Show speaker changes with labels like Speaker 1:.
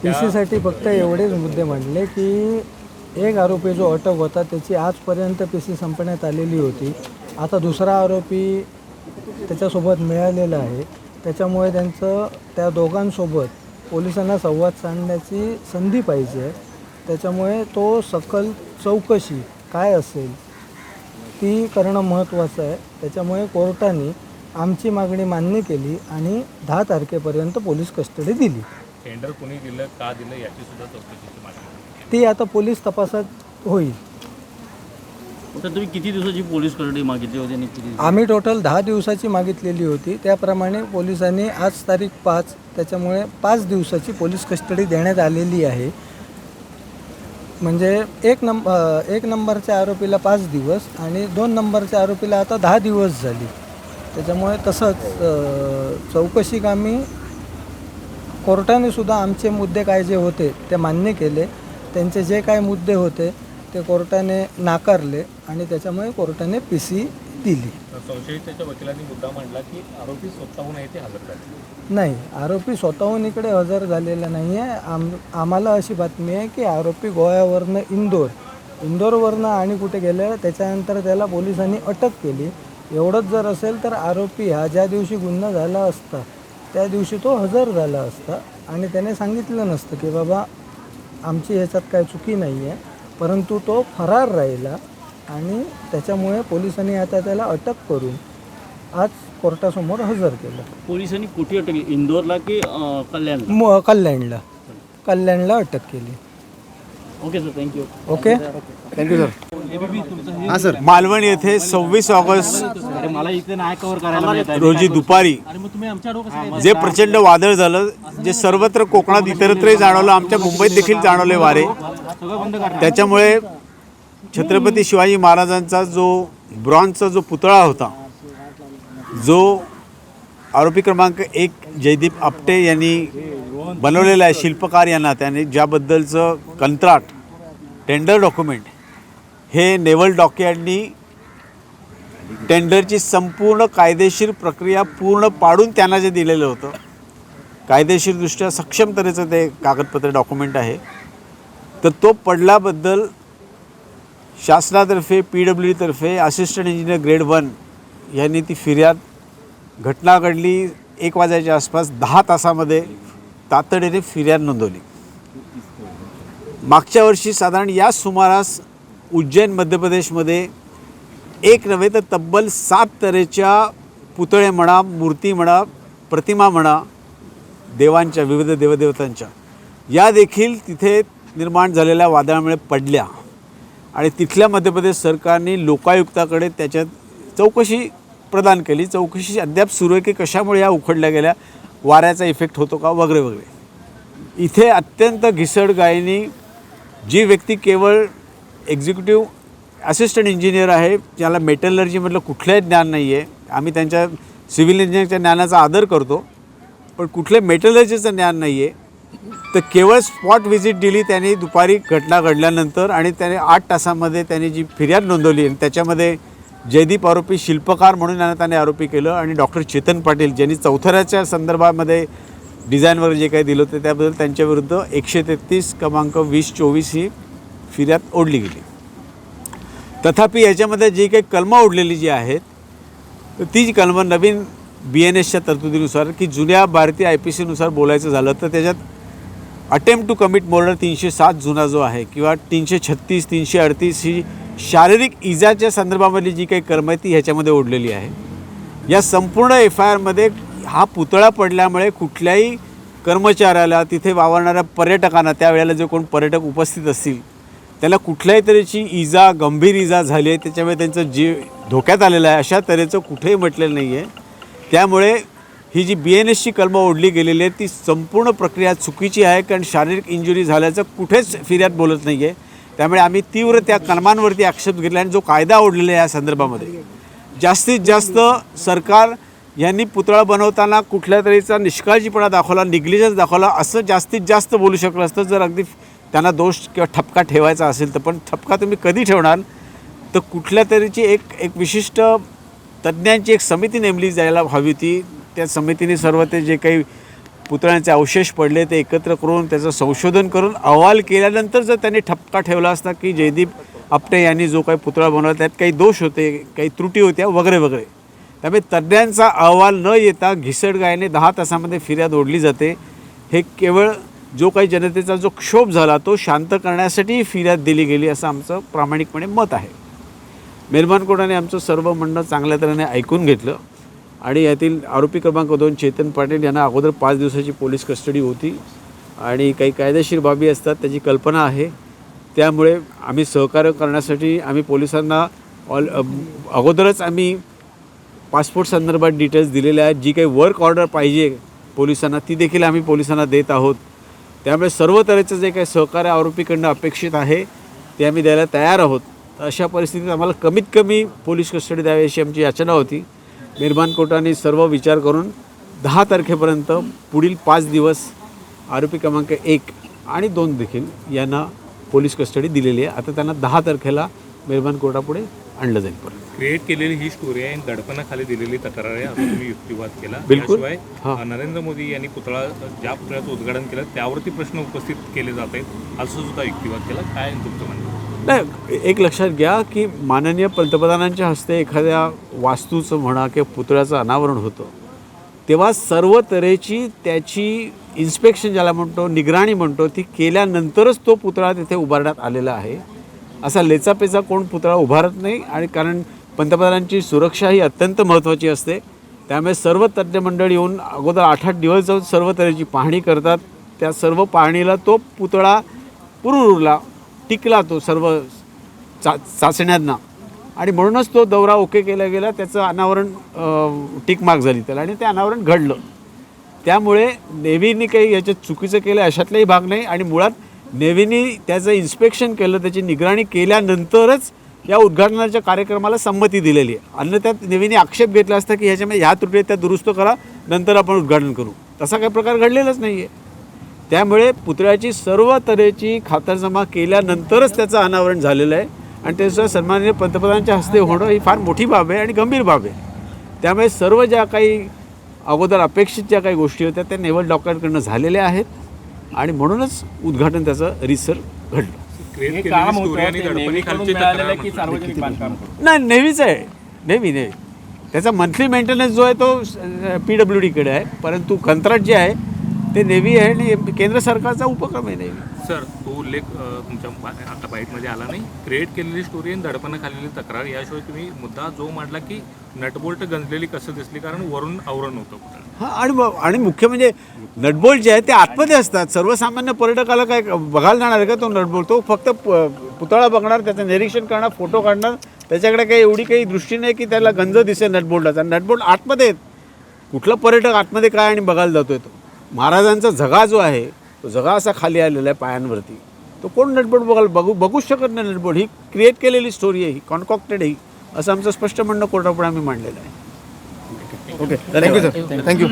Speaker 1: पीसीसाठी फक्त एवढेच मुद्दे मांडले की एक आरोपी जो अटक होता त्याची आजपर्यंत पीसी संपण्यात आलेली होती. आता दुसरा आरोपी त्याच्यासोबत मिळालेला आहे. त्याच्यामुळे त्यांचं त्या दोघांसोबत पोलिसांना संवाद साधण्याची संधी पाहिजे. त्याच्यामुळे तो सकल चौकशी काय असेल ती करणं महत्त्वाचं आहे. त्याच्यामुळे कोर्टाने आमची मागणी मान्य केली आणि 10 तारखेपर्यंत पोलीस कस्टडी दिली.
Speaker 2: टेंडर कोणी दिलं, का दिलं याची सुद्धा चौकशीची मागणी
Speaker 1: ती आता पोलीस तपासात होईल.
Speaker 3: तर तुम्ही किती दिवसाची पोलीस कस्टडी मागितली होती आणि किती?
Speaker 1: आम्ही टोटल 10 दिवसाची मागितलेली होती. त्याप्रमाणे पोलिसांनी आज तारीख 5 त्याच्यामुळे 5 दिवसाची पोलीस कस्टडी देण्यात आलेली आहे. म्हणजे एक नंबरच्या आरोपीला 5 दिवस आणि 2 नंबरच्या आरोपीला आता 10 दिवस झाली. त्याच्यामुळे तसंच चौकशी कामी कोर्टाने सुद्धा आमचे मुद्दे काय जे होते ते मान्य केले. त्यांचे जे काय मुद्दे होते ते कोर्टाने नाकारले आणि त्याच्यामुळे कोर्टाने पीसी दिली.
Speaker 2: संशयिताच्या वकिलांनी मुद्दा मांडला की आरोपी स्वतःहून येथे हजर झाले.
Speaker 1: नाही, आरोपी स्वतःहून इकडे हजर झालेला नाही आहे. आम्हाला अशी बातमी आहे की आरोपी गोव्यावरनं इंदोरवरनं आणि कुठे गेलं, त्याच्यानंतर त्याला पोलिसांनी अटक केली. एवढंच जर असेल तर आरोपी हा ज्या दिवशी गुन्हा झाला असता त्या दिवशी तो हजर झाला असता आणि त्याने सांगितलं नसतं की बाबा आमची ह्याच्यात काय चुकी नाही आहे, परंतु तो फरार राहिला आणि त्याच्यामुळे पोलिसांनी आता त्याला अटक करून आज कोर्टासमोर हजर केलं.
Speaker 3: पोलिसांनी कुठे अटक केली, इंदोरला की कल्याणला?
Speaker 1: कल्याणला अटक केली.
Speaker 3: Okay sir, thank you.
Speaker 1: Okay,
Speaker 4: thank you sir. हां सर, मालवण येथे 26 ऑगस्ट रोजी दुपारी जे प्रचंड वादळ झालं, जे सर्वत्र कोकणात इतरत्रही जाणवलं, आमच्या मुंबईत देखील जाणवले वारे. त्याच्यामुळे छत्रपती शिवाजी महाराजांचा जो ब्रॉन्झचा जो पुतळा होता, जो आरोपी क्रमांक 1 जयदीप आपटे यांनी बनवलेला आहे, शिल्पकार यांना, त्याने ज्याबद्दलचं कंत्राट टेंडर डॉक्युमेंट हे नेव्हल डॉकयार्डनी टेंडरची संपूर्ण कायदेशीर प्रक्रिया पूर्ण पाडून त्यांना जे दिलेलं होतं, कायदेशीरदृष्ट्या सक्षम तऱ्हेचं ते कागदपत्र डॉक्युमेंट आहे, तर तो पडल्याबद्दल शासनातर्फे PWD असिस्टंट इंजिनियर ग्रेड 1 यांनी ती फिर्याद, घटना घडली 1 वाजायच्या आसपास, 10 तासामध्ये तातडीने फिर्याद नोंदवली. मागच्या वर्षी साधारण या सुमारास उज्जैन मध्य प्रदेशमध्ये एक नव्हे तर तब्बल 7 तऱ्हेच्या पुतळे म्हणा, मूर्ती म्हणा, प्रतिमा म्हणा, देवांच्या, विविध देवदेवतांच्या, या देखील तिथे निर्माण झालेल्या वादळामुळे पडल्या आणि तिथल्या मध्य प्रदेश सरकारने लोकायुक्ताकडे त्याच्यात चौकशी प्रदान केली. चौकशी अद्याप सुरू आहे की कशामुळे या उखडल्या गेल्या, वाऱ्याचा इफेक्ट होतो का वगैरे वगैरे. इथे अत्यंत घिसडगायीने जी व्यक्ती केवळ एक्झिक्युटिव्ह असिस्टंट इंजिनियर आहे, ज्याला मेटलर्जीमधलं कुठलंही ज्ञान नाही आहे, आम्ही त्यांच्या सिव्हिल इंजिनिअरिंगच्या ज्ञानाचा आदर करतो, पण कुठले मेटलर्जीचं ज्ञान नाही आहे, तर केवळ स्पॉट व्हिजिट दिली त्यांनी दुपारी घटना घडल्यानंतर आणि त्याने 8 तासामध्ये त्यांनी जी फिर्याद नोंदवली आणि त्याच्यामध्ये जयदीप आरोपी शिल्पकार म्हणून त्याने आरोपी केलं आणि डॉक्टर चेतन पाटील ज्यांनी चौथऱ्याच्या संदर्भामध्ये डिझाईन वगैरे जे काही दिलं होतं त्याबद्दल त्यांच्याविरुद्ध 133/2024 ही फिर्याद ओढली गेली. तथापि याच्यामध्ये जी काही कलमं ओढलेली जी आहेत, तर ती जी कलमं नवीन BNSच्या तरतुदीनुसार की जुन्या भारतीय IPCनुसार बोलायचं झालं तर त्याच्यात अटेम्प्ट टू कमिट मर्डर 307 जुना जो आहे किंवा 336, 338 ही शारीरिक इजाच्या संदर्भामधली जी काही कलम आहे ती ह्याच्यामध्ये ओढलेली आहे. या संपूर्ण FIRमध्ये हा पुतळा पडल्यामुळे कुठल्याही कर्मचाऱ्याला, तिथे वावरणाऱ्या पर्यटकांना, त्यावेळेला जे कोण पर्यटक उपस्थित असतील त्याला कुठल्याही तऱ्हेची इजा, गंभीर इजा झाली आहे, त्याच्यामुळे त्यांचं जीव धोक्यात आलेला आहे, अशा तऱ्हेचं कुठेही म्हटलेलं नाही आहे. त्यामुळे ही जी BNSची कलमं ओढली गेलेली आहे ती संपूर्ण प्रक्रिया चुकीची आहे, कारण शारीरिक इंजुरी झाल्याचं कुठेच फिर्याद बोलत नाही आहे. त्यामुळे आम्ही तीव्र त्या कलमांवरती आक्षेप घेतला आणि जो कायदा ओढलेला आहे या संदर्भामध्ये जास्तीत जास्त सरकार यांनी पुतळा बनवताना कुठल्या तऱ्हेचा निष्काळजीपणा दाखवला, निग्लिजन्स दाखवला, असं जास्तीत जास्त बोलू शकलं असतं जर अगदी त्यांना दोष किंवा ठपका ठेवायचा असेल तर. पण ठपका तुम्ही कधी ठेवणार, तर कुठल्या तऱ्हेची एक विशिष्ट तज्ज्ञांची एक समिती नेमली जायला हवी होती. त्या समितीने सर्व ते जे काही पुतळ्यांचे अवशेष पडले ते एकत्र करून त्याचं संशोधन करून अहवाल केल्यानंतर जर त्यांनी ठपका ठेवला असता की जयदीप आपटे यांनी जो काही पुतळा बनवला त्यात काही दोष होते, काही त्रुटी होत्या वगैरे वगैरे, त्यामुळे तज्ज्ञांचा अहवाल न येता घिसडगायने 10 तासामध्ये फिर्याद ओढली जाते. हे केवळ जो काही जनतेचा जो क्षोभ झाला तो शांत करण्यासाठी फिर्याद दिली गेली असं आमचं प्रामाणिकपणे मत आहे. मेहरबान कोर्टाने आमचं सर्व म्हणणं चांगल्या तऱ्हेने ऐकून घेतलं आणि यातील आरोपी क्रमांक 2 चेतन पाटील यांना अगोदर 5 दिवसाची पोलीस कस्टडी होती आणि काही कायदेशीर बाबी असतात त्याची कल्पना आहे. त्यामुळे आम्ही सहकार्य करण्यासाठी आम्ही पोलिसांना अगोदरच आम्ही पासपोर्ट संदर्भात डिटेल्स दिलेल्या आहेत. जी काही वर्क ऑर्डर पाहिजे पोलिसांना ती देखील आम्ही पोलिसांना देत आहोत. त्यामुळे सर्व तऱ्हेचं जे काही सहकार्य आरोपीकडनं अपेक्षित आहे ते आम्ही द्यायला तयार आहोत. अशा परिस्थितीत आम्हाला कमीत कमी पोलीस कस्टडी द्यावी अशी आमची याचना होती. मेहरबान कोर्टाने सर्व विचार करून 10 तारखेपर्यंत पुढील 5 दिवस आरोपी क्रमांक 1 आणि 2 देखील यांना पोलीस कस्टडी दिलेली आहे. आता त्यांना 10 तारखेला मेहरबान कोर्टापुढे आणलं जाईल. परत
Speaker 2: क्रिएट केलेली ही स्टोरी आहे आणि दडपणाखाली दिलेली तक्रार आहे असं तुम्ही युक्तिवाद केला.
Speaker 4: बिलकुल.
Speaker 2: याशिवाय नरेंद्र मोदी यांनी ज्या पुतळ्याचं उद्घाटन केलं त्यावरती प्रश्न उपस्थित केले जात आहेत असं सुद्धा युक्तिवाद केला. काय आहे तुमचं म्हणणं?
Speaker 4: नाही, एक लक्षात घ्या की माननीय पंतप्रधानांच्या हस्ते एखाद्या वास्तूचं म्हणा किंवा पुतळ्याचं अनावरण होतं तेव्हा सर्व तऱ्हेची त्याची इन्स्पेक्शन ज्याला म्हणतो, निगराणी म्हणतो, ती केल्यानंतरच तो पुतळा तिथे उभारण्यात आलेला आहे. असा लेचापेचा कोण पुतळा उभारत नाही. आणि कारण पंतप्रधानांची सुरक्षा ही अत्यंत महत्त्वाची असते त्यामुळे सर्व तज्ज्ञ मंडळी येऊन अगोदर 8-8 दिवस जाऊन सर्व तऱ्हेची पाहणी करतात. त्या सर्व पाहणीला तो पुतळा पुरुरला टिकला, तो सर्व चाचण्यांना, आणि म्हणूनच तो दौरा ओके केला गेला. त्याचं अनावरण टिकमार्क झाली त्याला आणि ते अनावरण घडलं. त्यामुळे नेव्हीने काही याच्यात चुकीचं केलं अशातलाही भाग नाही. आणि मुळात नेव्हीने त्याचं इन्स्पेक्शन केलं, त्याची निगराणी केल्यानंतरच या उद्घाटनाच्या कार्यक्रमाला संमती दिलेली आहे. अन्यथा नेव्हीने आक्षेप घेतला असता की ह्याच्यामध्ये ह्या त्रुटी त्या दुरुस्त करा, नंतर आपण उद्घाटन करू. तसा काही प्रकार घडलेलाच नाही आहे. त्यामुळे पुतळ्याची सर्व तऱ्हेची खातरजमा केल्यानंतरच त्याचं अनावरण झालेलं आहे आणि त्याचं सन्माननीय पंतप्रधानांच्या हस्ते होणं ही फार मोठी बाब आहे आणि गंभीर बाब आहे. त्यामुळे सर्व ज्या काही अगोदर अपेक्षित ज्या काही गोष्टी होत्या त्या नेव्हल डॉक्टरांकडनं झालेल्या आहेत आणि म्हणूनच उद्घाटन त्याचं रीतसर घडलं.
Speaker 2: क्रिएट केलेली स्टोरी आणि दडपणाखालची तक्रार
Speaker 3: की सार्वजनिक बांधकाम
Speaker 4: नाही, नेव्हीच आहे. नेव्ही त्याचा मंथली मेंटेनन्स जो आहे तो PWDकडे आहे, परंतु कंत्राट जे आहे ते नेव्ही आहे आणि केंद्र सरकारचा उपक्रम आहे नेव्ही.
Speaker 2: सर, तो उल्लेख तुमच्या आता बाईटमध्ये आला नाही. क्रिएट केलेली स्टोरी आणि दडपणाखालेली तक्रार याशिवाय तुम्ही मुद्दा जो मांडला की नटबोल्ट गंजलेली कसं दिसली कारण वरून आवरण होतं.
Speaker 4: हां, आणि मुख्य म्हणजे नटबोल्ट जे आहे ते आतमध्ये असतात. सर्वसामान्य पर्यटकाला काय बघायला जाणार आहे का तो नटबोल्ट? तो फक्त पुतळा बघणार, त्याचं निरीक्षण करणार, फोटो काढणार. त्याच्याकडे काही एवढी काही दृष्टी नाही की त्याला गंज दिसेल नटबोल्टाचा. नटबोल्ट आतमध्ये आहेत. कुठला पर्यटक आतमध्ये काय आणि बघायला जातोय? तो महाराजांचा झगा जो आहे तो झगा असा खाली आलेला आहे पायांवरती. तो कोण नटबोल्ट बघूच शकत नाही. नटबोल्ट ही क्रिएट केलेली स्टोरी आहे, ही कॉन्कॉक्टेड आहे असं आमचं स्पष्ट म्हणणं कोर्टापुढे आम्ही मांडलेलं आहे. Okay, thank you sir, thank you.